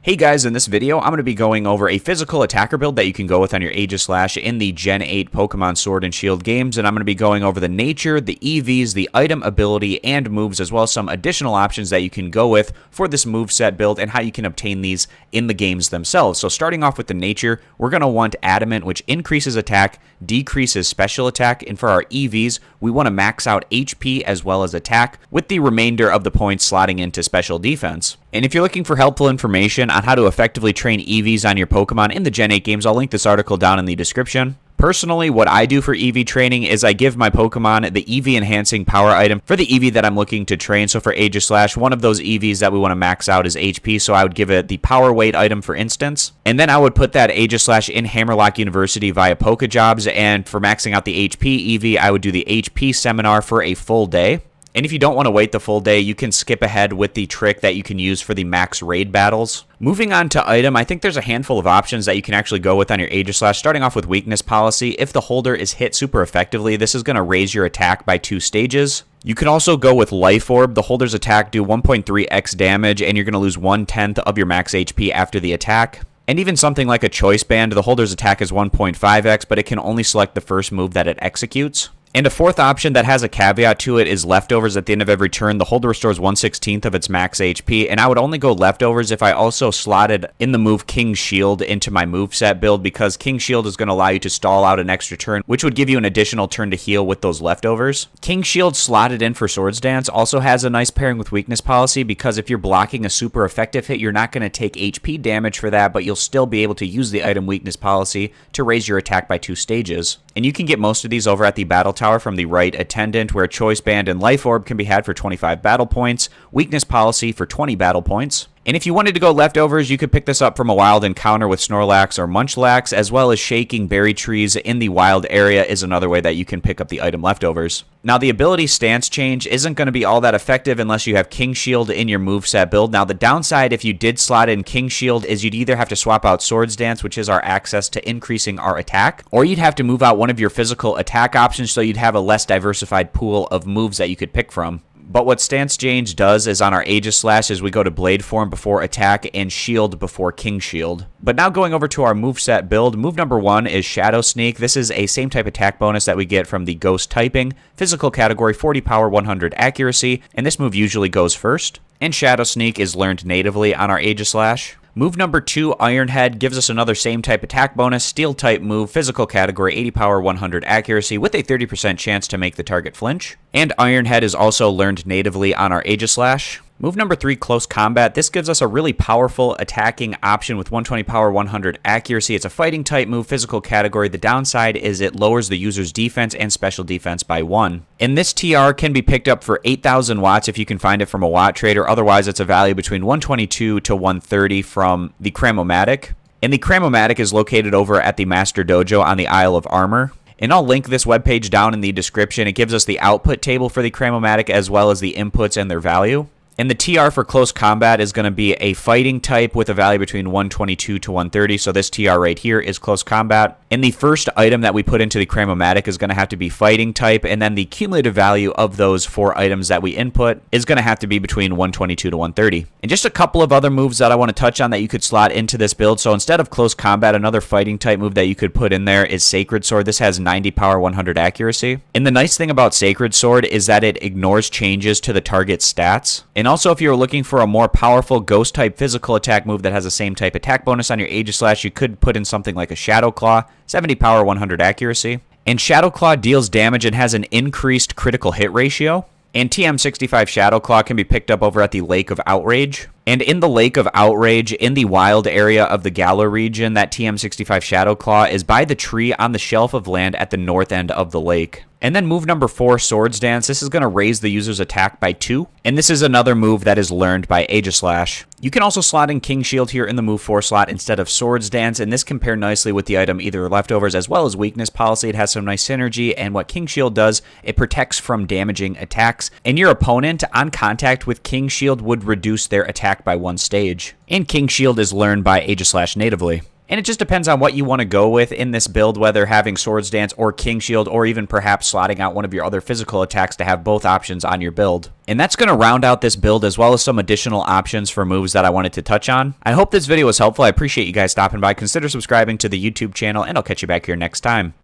Hey guys, in this video, I'm going to be going over a physical attacker build that you can go with on your Aegislash in the Gen 8 Pokemon Sword and Shield games, and I'm going to be going over the nature, the EVs, the item ability, and moves, as well as some additional options that you can go with for this moveset build and how you can obtain these in the games themselves. So starting off with the nature, we're going to want Adamant, which increases attack, decreases special attack, and for our EVs, we want to max out HP as well as attack, with the remainder of the points slotting into special defense. And if you're looking for helpful information on how to effectively train EVs on your Pokemon in the Gen 8 games, I'll link this article down in the description. Personally, what I do for EV training is I give my Pokemon the EV enhancing power item for the EV that I'm looking to train. So for Aegislash, one of those EVs that we want to max out is HP, so I would give it the power weight item, for instance. And then I would put that Aegislash in Hammerlock University via Pokejobs, and for maxing out the HP EV, I would do the HP seminar for a full day. And if you don't want to wait the full day, you can skip ahead with the trick that you can use for the max raid battles. Moving on to item, I think there's a handful of options that you can actually go with on your Aegislash, starting off with weakness policy. If the holder is hit super effectively, this is going to raise your attack by 2 stages. You can also go with Life Orb. The holder's attack do 1.3x damage, and you're going to lose 1/10 of your max HP after the attack. And even something like a Choice Band, the holder's attack is 1.5x, but it can only select the first move that it executes. And a fourth option that has a caveat to it is Leftovers. At the end of every turn, the holder restores 1/16 of its max HP, and I would only go Leftovers if I also slotted in the move King Shield into my moveset build, because King Shield is going to allow you to stall out an extra turn, which would give you an additional turn to heal with those Leftovers. King Shield slotted in for Swords Dance also has a nice pairing with weakness policy, because if you're blocking a super effective hit, you're not going to take HP damage for that, but you'll still be able to use the item weakness policy to raise your attack by 2 stages. And you can get most of these over at the Battle Tower from the right attendant, where Choice Band and Life Orb can be had for 25 battle points, weakness policy for 20 battle points. And if you wanted to go Leftovers, you could pick this up from a wild encounter with Snorlax or Munchlax, as well as shaking berry trees in the wild area is another way that you can pick up the item Leftovers. Now, the ability Stance Change isn't going to be all that effective unless you have King Shield in your moveset build. Now, the downside, if you did slot in King Shield, is you'd either have to swap out Swords Dance, which is our access to increasing our attack, or you'd have to move out one of your physical attack options, so you'd have a less diversified pool of moves that you could pick from. But what Stance Change does is on our Aegislash is we go to Blade Form before attack and Shield before King Shield. But now going over to our moveset build, move number 1 is Shadow Sneak. This is a same type attack bonus that we get from the Ghost typing. Physical category, 40 power, 100 accuracy, and this move usually goes first. And Shadow Sneak is learned natively on our Aegislash. Move number 2, Iron Head, gives us another same type attack bonus, Steel type move, physical category, 80 power, 100 accuracy, with a 30% chance to make the target flinch. And Iron Head is also learned natively on our Aegislash. Move number 3, Close Combat. This gives us a really powerful attacking option with 120 power, 100 accuracy. It's a fighting type move, physical category. The downside is it lowers the user's defense and special defense by 1. And this TR can be picked up for 8,000 watts if you can find it from a watt trader. Otherwise, it's a value between 122 to 130 from the Chronomatic. And the Chronomatic is located over at the Master Dojo on the Isle of Armor. And I'll link this webpage down in the description. It gives us the output table for the Chronomatic as well as the inputs and their value. And the TR for Close Combat is going to be a fighting type with a value between 122 to 130. So this TR right here is Close Combat. And the first item that we put into the Chronomatic is going to have to be fighting type. And then the cumulative value of those 4 items that we input is going to have to be between 122 to 130. And just a couple of other moves that I want to touch on that you could slot into this build. So instead of Close Combat, another fighting type move that you could put in there is Sacred Sword. This has 90 power, 100 accuracy. And the nice thing about Sacred Sword is that it ignores changes to the target's stats. And also, if you're looking for a more powerful ghost type physical attack move that has the same type attack bonus on your Aegislash, you could put in something like a Shadow Claw, 70 power, 100 accuracy. And Shadow Claw deals damage and has an increased critical hit ratio. And TM65 Shadow Claw can be picked up over at the Lake of Outrage. And in the Lake of Outrage, in the wild area of the Galar region, that TM65 Shadow Claw is by the tree on the shelf of land at the north end of the lake. And then move number 4, Swords Dance. This is going to raise the user's attack by 2. And this is another move that is learned by Aegislash. You can also slot in King Shield here in the move 4 slot instead of Swords Dance, and this can pair nicely with the item either Leftovers as well as Weakness Policy. It has some nice synergy, and what King Shield does, it protects from damaging attacks. And your opponent on contact with King Shield would reduce their attack by 1 stage. And King Shield is learned by Aegislash natively. And it just depends on what you want to go with in this build, whether having Swords Dance or King Shield, or even perhaps slotting out one of your other physical attacks to have both options on your build. And that's going to round out this build, as well as some additional options for moves that I wanted to touch on. I hope this video was helpful. I appreciate you guys stopping by. Consider subscribing to the YouTube channel, and I'll catch you back here next time.